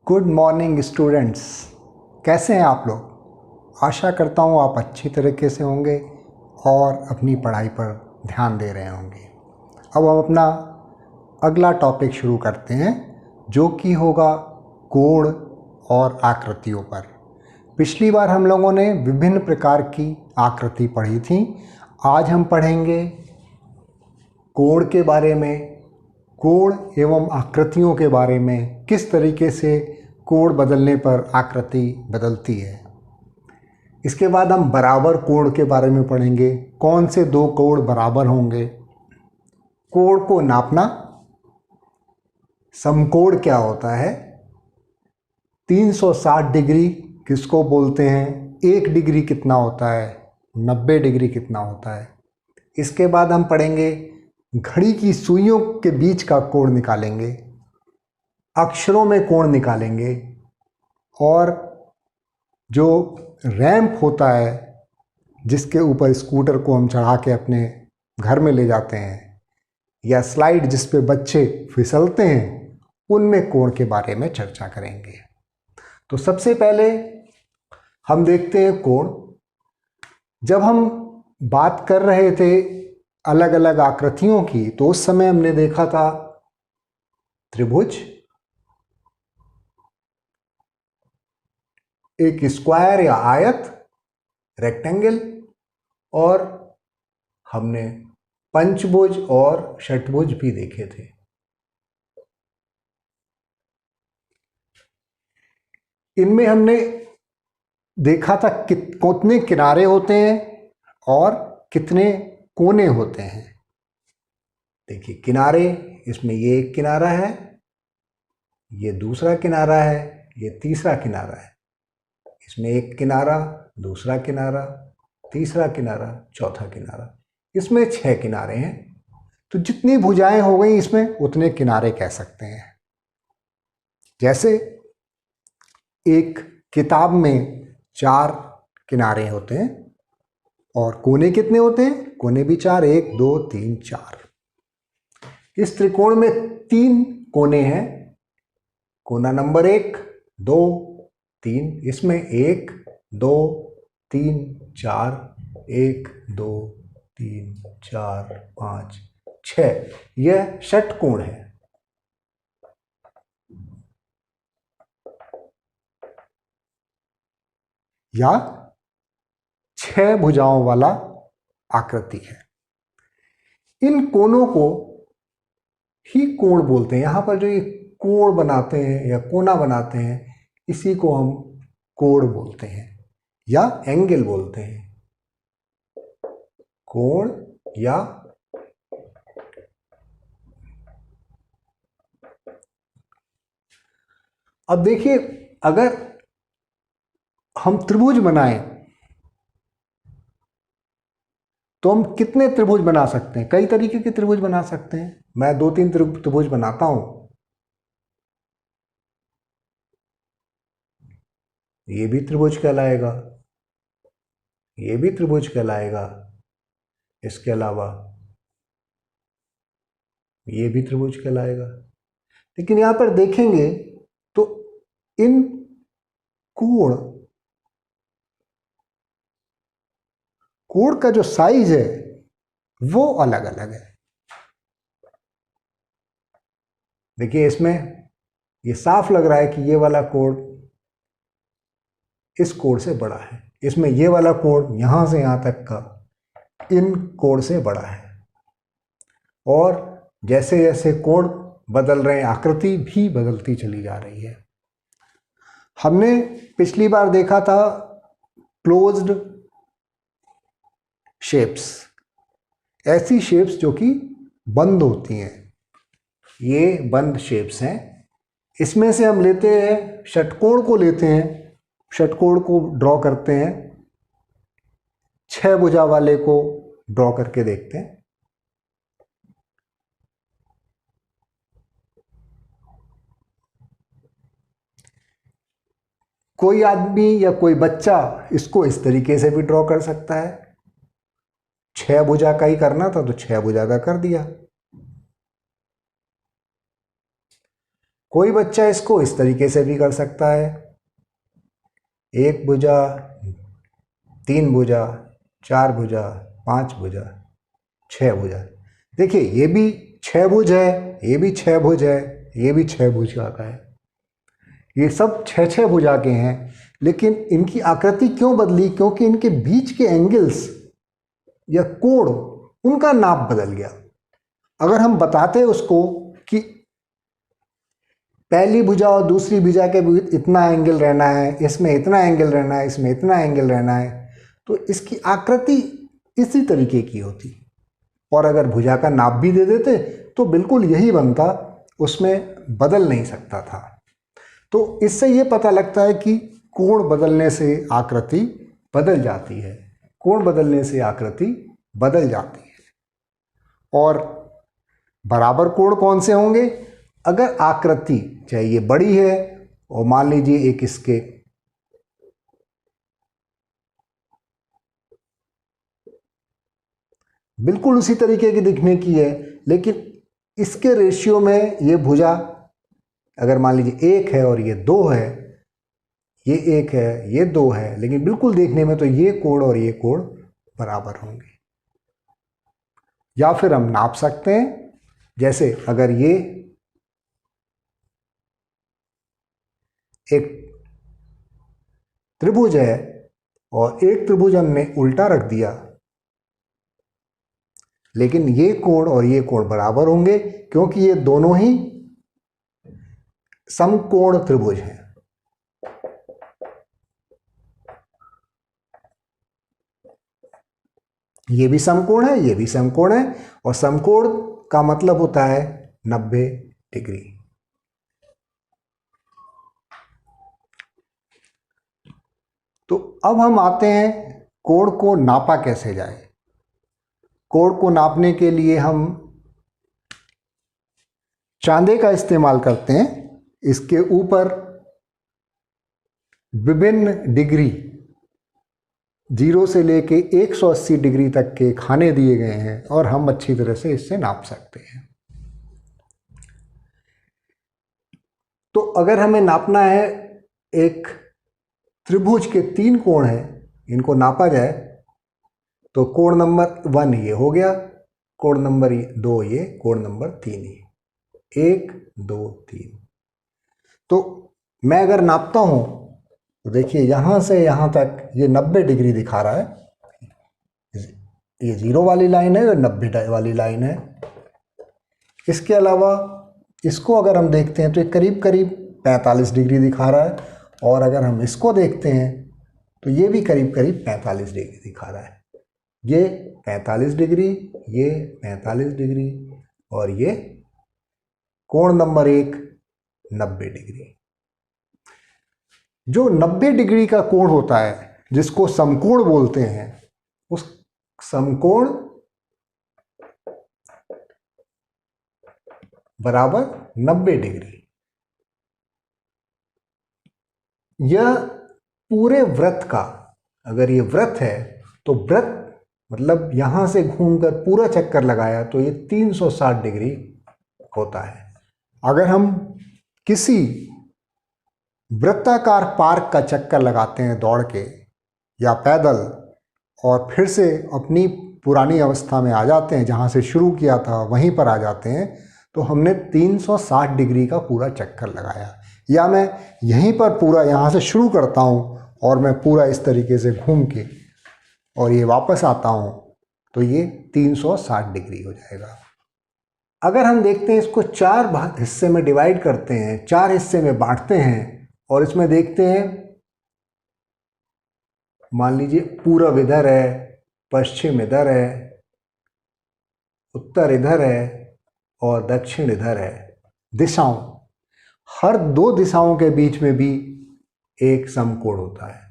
Good morning students. कैसे हैं आप लोग? आशा करता हूँ आप अच्छी तरीके से होंगे और अपनी पढ़ाई पर ध्यान दे रहे होंगे। अब हम अपना अगला टॉपिक शुरू करते हैं जो कि होगा कोण और आकृतियों पर। पिछली बार हम लोगों ने विभिन्न प्रकार की आकृति पढ़ी थी। आज हम पढ़ेंगे कोण के बारे में, कोण एवं आकृतियों के बारे में, किस तरीके से कोण बदलने पर आकृति बदलती है। इसके बाद हम बराबर कोण के बारे में पढ़ेंगे, कौन से दो कोण बराबर होंगे, कोण को नापना, समकोण क्या होता है, 360 डिग्री किसको बोलते हैं, 1 डिग्री कितना होता है, 90 डिग्री कितना होता है। इसके बाद हम पढ़ेंगे घड़ी की सुइयों के बीच का कोण निकालेंगे, अक्षरों में कोण निकालेंगे, और जो रैंप होता है जिसके ऊपर स्कूटर को हम चढ़ा के अपने घर में ले जाते हैं, या स्लाइड जिस पे बच्चे फिसलते हैं, उनमें कोण के बारे में चर्चा करेंगे। तो सबसे पहले हम देखते हैं कोण। जब हम बात कर रहे थे अलग अलग आकृतियों की, तो उस समय हमने देखा था त्रिभुज, एक स्क्वायर या आयत, रेक्टेंगल, और हमने पंचभुज और षटभुज भी देखे थे। इनमें हमने देखा था कितने किनारे होते हैं और कितने कोने होते हैं। देखिए किनारे, इसमें ये एक किनारा है, ये दूसरा किनारा है, ये तीसरा किनारा है, इसमें एक किनारा, दूसरा किनारा, तीसरा किनारा, चौथा किनारा, इसमें 6 किनारे हैं। तो जितनी भुजाएं हो गई इसमें उतने किनारे कह सकते हैं। जैसे एक किताब में 4 किनारे होते हैं, और कोने कितने होते हैं? कोने भी 4, 1 2 3 4। इस त्रिकोण में 3 कोने हैं, कोना नंबर 1 2 3, इसमें 1 2 3 4, 1 2 3 4 5 6, यह षटकोण है। या 6 भुजाओं वाला आकृति है। इन कोनों को ही कोण बोलते हैं। यहां पर जो ये कोण बनाते हैं या कोना बनाते हैं, इसी को हम कोण बोलते हैं या एंगल बोलते हैं। कोण या अब देखिए, अगर हम त्रिभुज बनाएं तो हम कितने त्रिभुज बना सकते हैं? कई तरीके के त्रिभुज बना सकते हैं। मैं 2-3 त्रिभुज बनाता हूं। ये भी त्रिभुज कहलाएगा, ये भी त्रिभुज कहलाएगा, इसके अलावा ये भी त्रिभुज कहलाएगा। लेकिन यहां पर देखेंगे तो इन कोण का जो साइज है वो अलग अलग है। देखिए इसमें ये साफ लग रहा है कि ये वाला कोण इस कोण से बड़ा है, इसमें ये वाला कोण यहां से यहां तक का इन कोण से बड़ा है। और जैसे जैसे कोण बदल रहे हैं, आकृति भी बदलती चली जा रही है। हमने पिछली बार देखा था क्लोज्ड शेप्स, ऐसी शेप्स जो कि बंद होती हैं, ये बंद शेप्स हैं। इसमें से हम लेते हैं षटकोण को, लेते हैं षटकोण को ड्रॉ करते हैं, 6 भुजा वाले को ड्रॉ करके देखते हैं। कोई आदमी या कोई बच्चा इसको इस तरीके से भी ड्रॉ कर सकता है। 6 भुजा का ही करना था तो 6 भुजा का कर दिया। कोई बच्चा इसको इस तरीके से भी कर सकता है, 1 भुजा, 3 भुजा, 4 भुजा, 5 भुजा, 6 भुजा। देखिए ये भी 6 भुज है, ये भी 6 भुज है, ये भी 6 भुजा का है, ये सब 6 भुजा के हैं। लेकिन इनकी आकृति क्यों बदली? क्योंकि इनके बीच के एंगल्स या कोण, उनका नाप बदल गया। अगर हम बताते उसको कि पहली भुजा और दूसरी भुजा के बीच इतना एंगल रहना है, इसमें इतना एंगल रहना है, इसमें इतना एंगल रहना है, तो इसकी आकृति इसी तरीके की होती। और अगर भुजा का नाप भी दे देते तो बिल्कुल यही बनता, उसमें बदल नहीं सकता था। तो इससे ये पता लगता है कि कोण बदलने से आकृति बदल जाती है, कोण बदलने से आकृति बदल जाती है। और बराबर कोण कौन से होंगे? अगर आकृति चाहे ये बड़ी है और मान लीजिए एक इसके बिल्कुल उसी तरीके की दिखने की है, लेकिन इसके रेशियो में ये भुजा अगर मान लीजिए 1 है और ये 2 है, ये 1 है ये 2 है, लेकिन बिल्कुल देखने में तो ये कोण और ये कोण बराबर होंगे। या फिर हम नाप सकते हैं, जैसे अगर ये एक त्रिभुज है और एक त्रिभुज हमने उल्टा रख दिया, लेकिन ये कोण और ये कोण बराबर होंगे क्योंकि ये दोनों ही समकोण त्रिभुज हैं। ये भी समकोण है, ये भी समकोण है, और समकोण का मतलब होता है 90 डिग्री। तो अब हम आते हैं कोण को नापा कैसे जाए। कोण को नापने के लिए हम चांदे का इस्तेमाल करते हैं। इसके ऊपर विभिन्न डिग्री 0 से लेके 180 डिग्री तक के खाने दिए गए हैं और हम अच्छी तरह से इससे नाप सकते हैं। तो अगर हमें नापना है, एक त्रिभुज के 3 कोण हैं, इनको नापा जाए, तो कोण नंबर 1 ये हो गया, कोण नंबर 2 ये, कोण नंबर 3 ये, 1 2 3। तो मैं अगर नापता हूं तो देखिए यहां से यहां तक ये 90 डिग्री दिखा रहा है। ये 0 वाली लाइन है और 90 वाली लाइन है। इसके अलावा इसको अगर हम देखते हैं तो ये करीब करीब 45 डिग्री दिखा रहा है, और अगर हम इसको देखते हैं तो ये भी करीब करीब 45 डिग्री दिखा रहा है। ये 45 डिग्री, ये 45 डिग्री, और ये कोण नंबर 1 90 डिग्री। जो 90 डिग्री का कोण होता है, जिसको समकोण बोलते हैं, उस समकोण बराबर 90 डिग्री। यह पूरे वृत्त का, अगर ये वृत्त है तो वृत्त मतलब यहां से घूमकर पूरा चक्कर लगाया तो ये 360 डिग्री होता है। अगर हम किसी वृत्ताकार पार्क का चक्कर लगाते हैं दौड़ के या पैदल, और फिर से अपनी पुरानी अवस्था में आ जाते हैं, जहाँ से शुरू किया था वहीं पर आ जाते हैं, तो हमने 360 डिग्री का पूरा चक्कर लगाया। या मैं यहीं पर पूरा यहाँ से शुरू करता हूँ और मैं पूरा इस तरीके से घूम के और ये वापस आता हूँ, तो ये 360 डिग्री हो जाएगा। अगर हम देखते हैं इसको 4 हिस्से में डिवाइड करते हैं, 4 हिस्से में बांटते हैं, और इसमें देखते हैं, मान लीजिए पूरब इधर है, पश्चिम इधर है, उत्तर इधर है और दक्षिण इधर है। दिशाओं, हर 2 दिशाओं के बीच में भी एक समकोण होता है।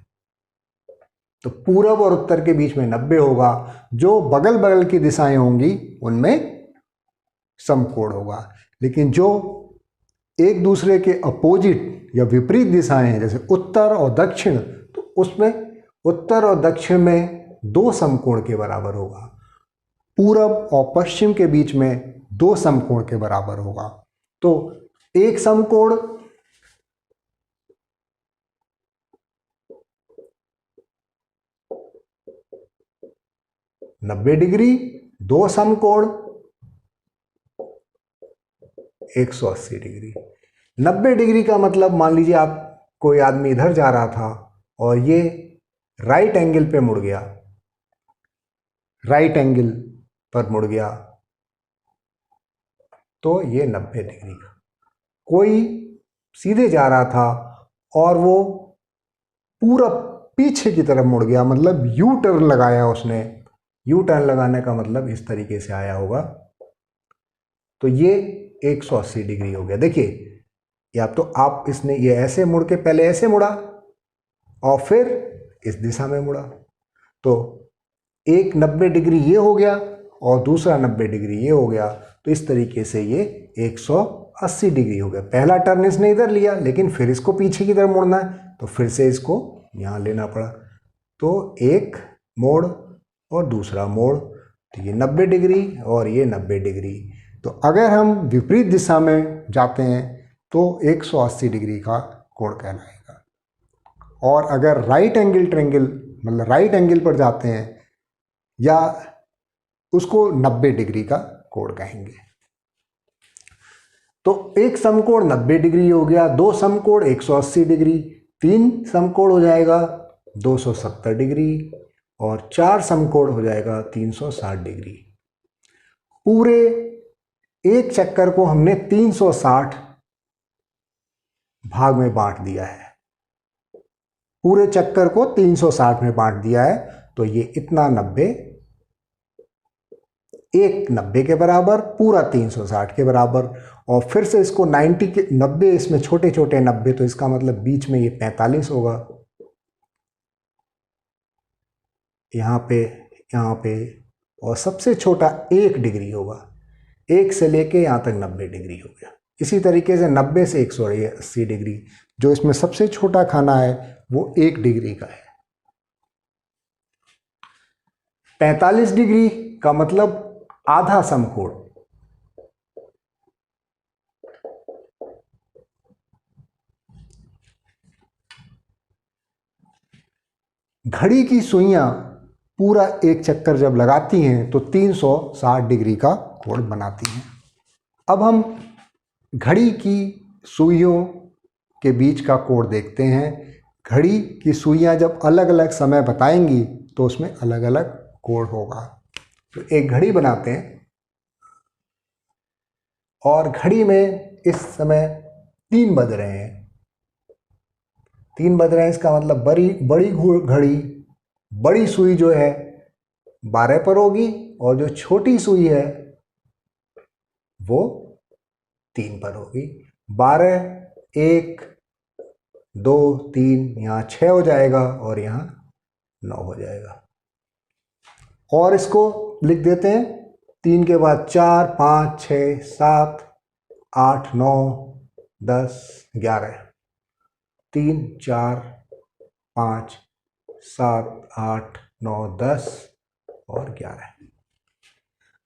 तो पूरब और उत्तर के बीच में 90 होगा, जो बगल बगल की दिशाएं होंगी उनमें समकोण होगा। लेकिन जो एक दूसरे के अपोजिट या विपरीत दिशाएं हैं, जैसे उत्तर और दक्षिण, तो उसमें उत्तर और दक्षिण में 2 समकोण के बराबर होगा। पूरब और पश्चिम के बीच में 2 समकोण के बराबर होगा। तो एक समकोण 90 डिग्री, दो समकोण 180 डिग्री। 90 डिग्री का मतलब मान लीजिए आप कोई आदमी इधर जा रहा था और ये राइट एंगल पे मुड़ गया, राइट एंगल पर मुड़ गया, तो ये 90 डिग्री का। कोई सीधे जा रहा था और वो पूरा पीछे की तरफ मुड़ गया, मतलब यू टर्न लगाया उसने। यू टर्न लगाने का मतलब इस तरीके से आया होगा, तो ये 180 डिग्री हो गया। देखिए, या तो आप इसने ये ऐसे मुड़ के पहले ऐसे मुड़ा और फिर इस दिशा में मुड़ा, तो एक 90 डिग्री ये हो गया और दूसरा 90 डिग्री ये हो गया, तो इस तरीके से ये 180 डिग्री हो गया। पहला टर्न इसने इधर लिया, लेकिन फिर इसको पीछे की तरफ मुड़ना है, तो फिर से इसको यहाँ लेना पड़ा, तो एक मोड़ और दूसरा मोड़, तो ये 90 डिग्री और ये 90 डिग्री। तो अगर हम विपरीत दिशा में जाते हैं तो 180 डिग्री का कोण कहलाएगा, और अगर राइट एंगल ट्रायंगल मतलब राइट एंगल पर जाते हैं या उसको 90 डिग्री का कोण कहेंगे। तो एक समकोण 90 डिग्री हो गया, दो समकोण 180 डिग्री, तीन समकोण हो जाएगा 270 डिग्री और चार समकोण हो जाएगा 360 डिग्री। पूरे एक चक्कर को हमने 360 भाग में बांट दिया है, पूरे चक्कर को 360 में बांट दिया है, तो ये इतना 90, एक 90 के बराबर, पूरा 360 के बराबर, और फिर से इसको 90 के 90, इसमें छोटे छोटे 90, तो इसका मतलब बीच में ये 45 होगा, यहाँ पे, और सबसे छोटा 1 डिग्री होगा, 1 से लेके यहाँ तक 90 डिग्री हो गया। इसी तरीके से 90 से 180 डिग्री, जो इसमें सबसे छोटा खाना है वो 1 डिग्री का है। 45 डिग्री का मतलब आधा समकोण। घड़ी की सुइयां पूरा एक चक्कर जब लगाती हैं तो 360 डिग्री का कोण बनाती हैं। अब हम घड़ी की सुइयों के बीच का कोण देखते हैं। घड़ी की सुइयां जब अलग अलग समय बताएंगी तो उसमें अलग अलग कोण होगा। तो एक घड़ी बनाते हैं और घड़ी में इस समय 3 बज रहे हैं। 3 बज रहे हैं, इसका मतलब बड़ी घड़ी, बड़ी सुई जो है 12 पर होगी और जो छोटी सुई है वो 3 पर होगी। 12, 1, 2, 3, यहाँ 6 हो जाएगा और यहाँ 9 हो जाएगा। और इसको लिख देते हैं, 3 के बाद 4, 5, 6, 7, 8, 9, 10, 11, 3, 4, 5, 7, 8, 9, 10 और 11।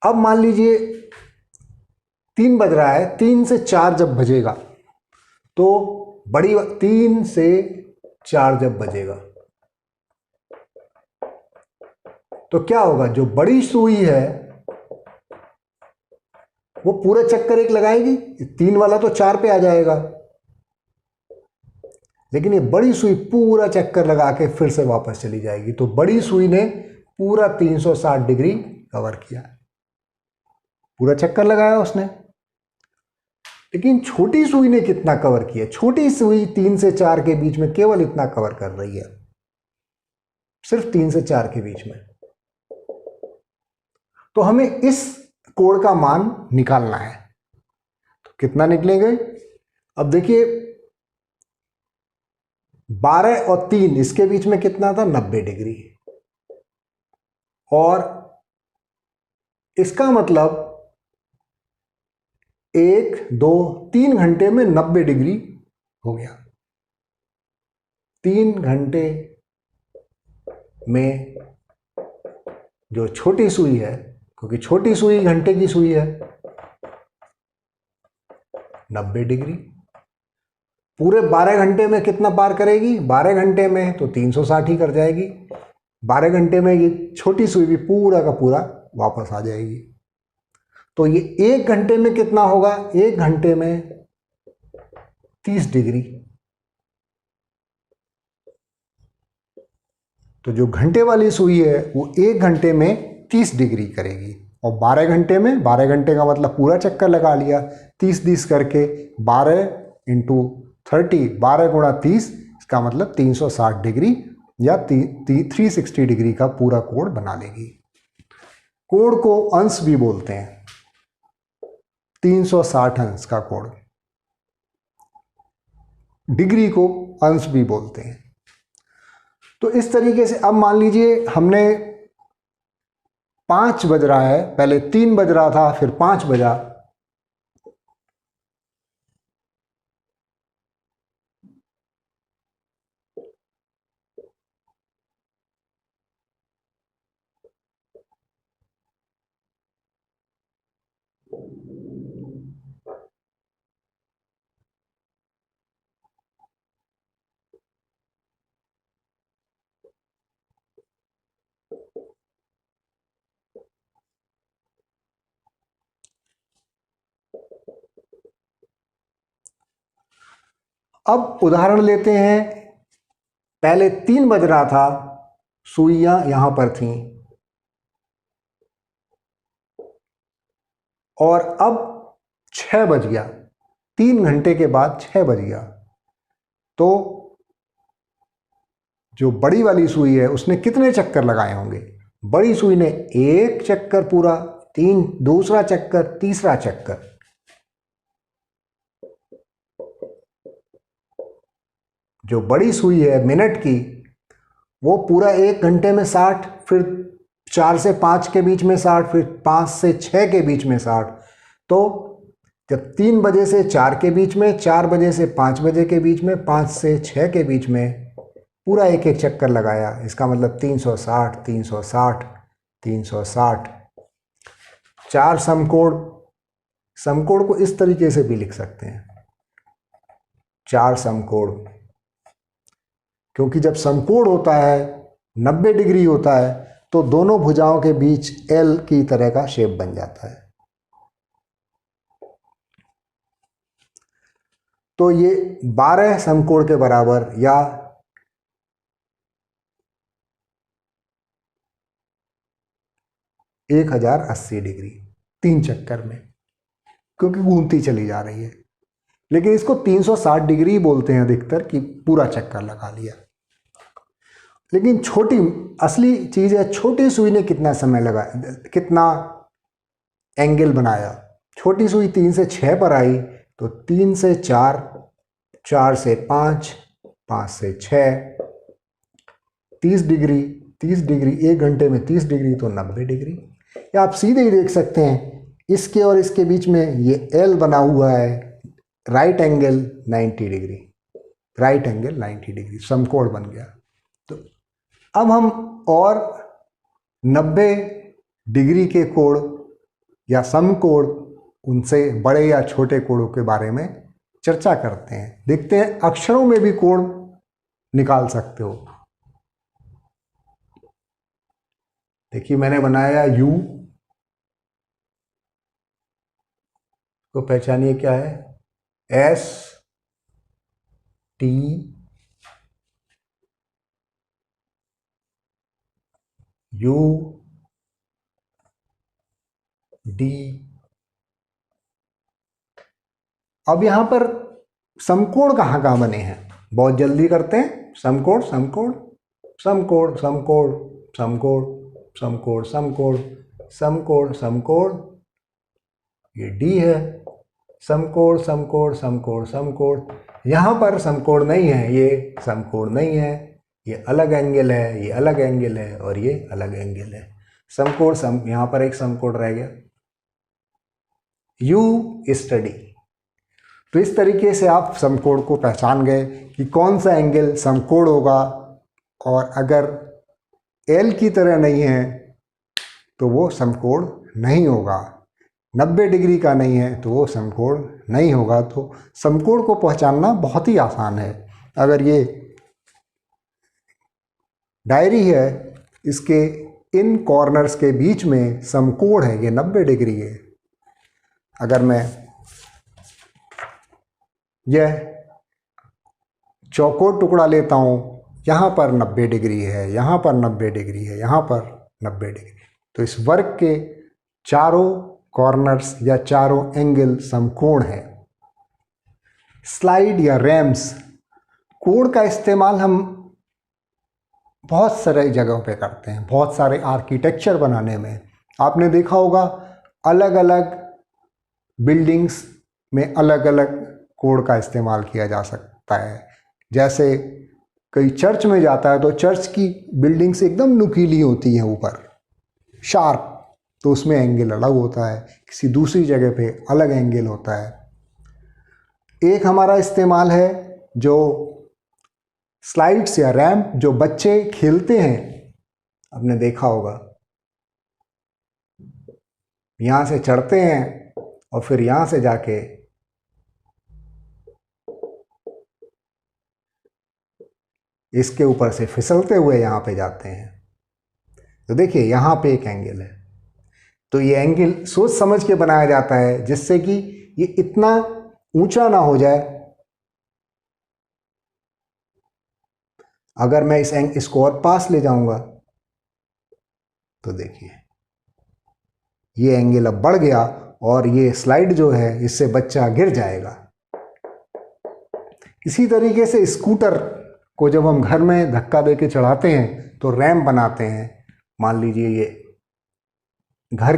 अब मान लीजिए 3 बज रहा है, 3 से 4 जब बजेगा तो बड़ी 3 से 4 जब बजेगा तो क्या होगा, जो बड़ी सुई है वो पूरा चक्कर एक लगाएगी, 3 वाला तो 4 पे आ जाएगा, लेकिन ये बड़ी सुई पूरा चक्कर लगा के फिर से वापस चली जाएगी। तो बड़ी सुई ने पूरा 360 डिग्री कवर किया, पूरा चक्कर लगाया उसने। लेकिन छोटी सुई ने कितना कवर किया? छोटी सुई 3 से 4 के बीच में केवल इतना कवर कर रही है, सिर्फ 3 से 4 के बीच में। तो हमें इस कोण का मान निकालना है, तो कितना निकलेंगे? अब देखिए 12 और 3 इसके बीच में कितना था? 90 डिग्री। और इसका मतलब 1, 2, 3 घंटे में 90 डिग्री हो गया। 3 घंटे में जो छोटी सुई है, क्योंकि छोटी सुई घंटे की सुई है, 90 डिग्री। पूरे 12 घंटे में कितना पार करेगी? 12 घंटे में तो 360 ही कर जाएगी। 12 घंटे में ये छोटी सुई भी पूरा का पूरा वापस आ जाएगी। तो ये 1 घंटे में कितना होगा? 1 घंटे में 30 डिग्री। तो जो घंटे वाली सुई है वो 1 घंटे में 30 डिग्री करेगी, और 12 घंटे में, 12 घंटे का मतलब पूरा चक्कर लगा लिया, 30 करके 12 इंटू 30, 12 गुणा 30, इसका मतलब 360 डिग्री या 360 डिग्री का पूरा कोण बना लेगी। कोण को अंश भी बोलते हैं, 360 अंश का कोण। डिग्री को अंश भी बोलते हैं। तो इस तरीके से अब मान लीजिए हमने 5 बज रहा है, पहले 3 बज रहा था, फिर 5 बजा। अब उदाहरण लेते हैं, पहले 3 बज रहा था, सुइयां यहां पर थीं, और अब 6 बज गया, 3 घंटे के बाद 6 बज गया। तो जो बड़ी वाली सुई है उसने कितने चक्कर लगाए होंगे? बड़ी सुई ने 1 चक्कर पूरा, 3 दूसरा चक्कर, तीसरा चक्कर। जो बड़ी सुई है मिनट की, वो पूरा 1 घंटे में 60, फिर 4 से 5 के बीच में 60, फिर 5 से 6 के बीच में 60। तो जब 3 बजे से 4 के बीच में, 4 बजे से 5 बजे के बीच में, 5 से 6 के बीच में पूरा एक एक चक्कर लगाया, इसका मतलब 360, 360, 360। 4 समकोण, समकोण को इस तरीके से भी लिख सकते हैं, 4 समकोण, क्योंकि जब समकोण होता है 90 डिग्री होता है तो दोनों भुजाओं के बीच एल की तरह का शेप बन जाता है। तो ये 12 समकोण के बराबर या 1080 डिग्री 3 चक्कर में, क्योंकि घूमती चली जा रही है। लेकिन इसको 360 डिग्री बोलते हैं अधिकतर, कि पूरा चक्कर लगा लिया। लेकिन छोटी असली चीज है, छोटी सुई ने कितना समय लगा, कितना एंगल बनाया। छोटी सुई 3 से 6 पर आई, तो 3 से 4, 4 से 5, 5 से 6, 30 डिग्री, 30 डिग्री 1 घंटे में 30 डिग्री तो 90 डिग्री। या आप सीधे ही देख सकते हैं, इसके और इसके बीच में ये एल बना हुआ है, right angle 90 degree, right angle 90 degree, समकोण बन गया। तो अब हम और 90 डिग्री के कोण या समकोण, उनसे बड़े या छोटे कोणों के बारे में चर्चा करते हैं। देखते हैं अक्षरों में भी कोण निकाल सकते हो। देखिए मैंने बनाया यू, को पहचानिए क्या है, एस टी यू डी। अब यहां पर समकोण कहाँ कहाँ बने हैं, बहुत जल्दी करते हैं। समकोण, समकोण, समकोण, समकोण, समकोण, समकोण, समकोण, समकोण, समकोण, ये डी है। समकोण, समकोण, समकोण, समकोण। यहां पर समकोण नहीं है, ये समकोण नहीं है, ये अलग एंगल है, ये अलग एंगल है, और ये अलग एंगल है। समकोण, यहां पर एक समकोण रह गया, यू स्टडी। तो इस तरीके से आप समकोण को पहचान गए कि कौन सा एंगल समकोण होगा, और अगर एल की तरह नहीं है तो वो समकोण नहीं होगा। 90 डिग्री का नहीं है तो वो समकोण नहीं होगा। तो समकोण को पहचानना बहुत ही आसान है। अगर ये डायरी है, इसके इन कॉर्नर्स के बीच में समकोण है, ये 90 डिग्री है। अगर मैं यह चौकोर टुकड़ा लेता हूँ, यहाँ पर 90 डिग्री है, यहाँ पर 90 डिग्री है, यहाँ पर 90 डिग्री, तो इस वर्ग के चारों कॉर्नर्स या चारों एंगल समकोण है। स्लाइड या रैम्स, कोण का इस्तेमाल हम बहुत सारे जगहों पे करते हैं, बहुत सारे आर्किटेक्चर बनाने में। आपने देखा होगा अलग अलग बिल्डिंग्स में अलग अलग कोण का इस्तेमाल किया जा सकता है। जैसे कई चर्च में जाता है तो चर्च की बिल्डिंग्स एकदम नुकीली होती हैं, ऊपर शार्प, तो उसमें एंगल अलग होता है। किसी दूसरी जगह पे अलग एंगल होता है। एक हमारा इस्तेमाल है जो स्लाइड्स या रैंप, जो बच्चे खेलते हैं, आपने देखा होगा, यहाँ से चढ़ते हैं और फिर यहाँ से जाके इसके ऊपर से फिसलते हुए यहाँ पे जाते हैं। तो देखिए यहाँ पे एक एंगल है, तो ये एंगल सोच समझ के बनाया जाता है जिससे कि ये इतना ऊंचा ना हो जाए। अगर मैं इसको और पास ले जाऊंगा तो देखिए ये एंगल अब बढ़ गया और ये स्लाइड जो है इससे बच्चा गिर जाएगा। इसी तरीके से स्कूटर को जब हम घर में धक्का देके चढ़ाते हैं तो रैंप बनाते हैं। मान लीजिए ये घर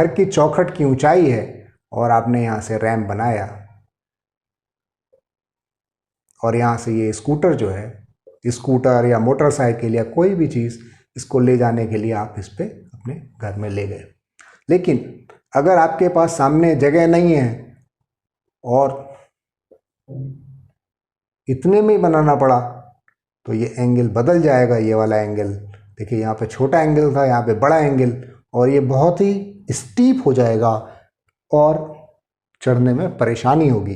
की चौखट की ऊंचाई है और आपने यहाँ से रैंप बनाया और यहाँ से ये स्कूटर जो है, स्कूटर या मोटरसाइकिल या कोई भी चीज़, इसको ले जाने के लिए आप इस पे अपने घर में ले गए। लेकिन अगर आपके पास सामने जगह नहीं है और इतने में ही बनाना पड़ा तो ये एंगल बदल जाएगा। ये वाला एंगल देखिए, यहाँ पे छोटा एंगल था, यहाँ पे बड़ा एंगल, और ये बहुत ही स्टीप हो जाएगा और चढ़ने में परेशानी होगी।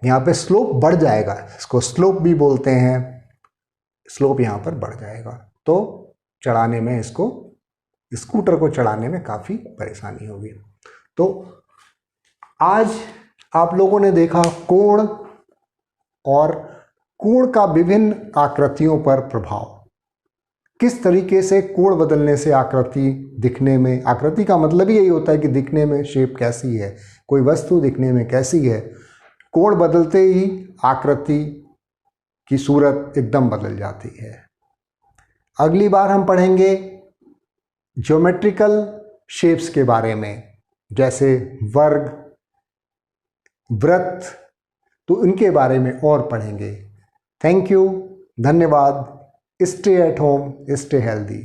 यहाँ पे स्लोप बढ़ जाएगा, इसको स्लोप भी बोलते हैं। स्लोप यहाँ पर बढ़ जाएगा तो चढ़ाने में, इसको स्कूटर को चढ़ाने में काफ़ी परेशानी होगी। तो आज आप लोगों ने देखा कोण और कोण का विभिन्न आकृतियों पर प्रभाव, किस तरीके से कोण बदलने से आकृति दिखने में, आकृति का मतलब ही यही होता है कि दिखने में शेप कैसी है, कोई वस्तु दिखने में कैसी है। कोण बदलते ही आकृति की सूरत एकदम बदल जाती है। अगली बार हम पढ़ेंगे ज्योमेट्रिकल शेप्स के बारे में, जैसे वर्ग, वृत्त, तो इनके बारे में और पढ़ेंगे। थैंक यू, धन्यवाद। Stay at home, stay healthy.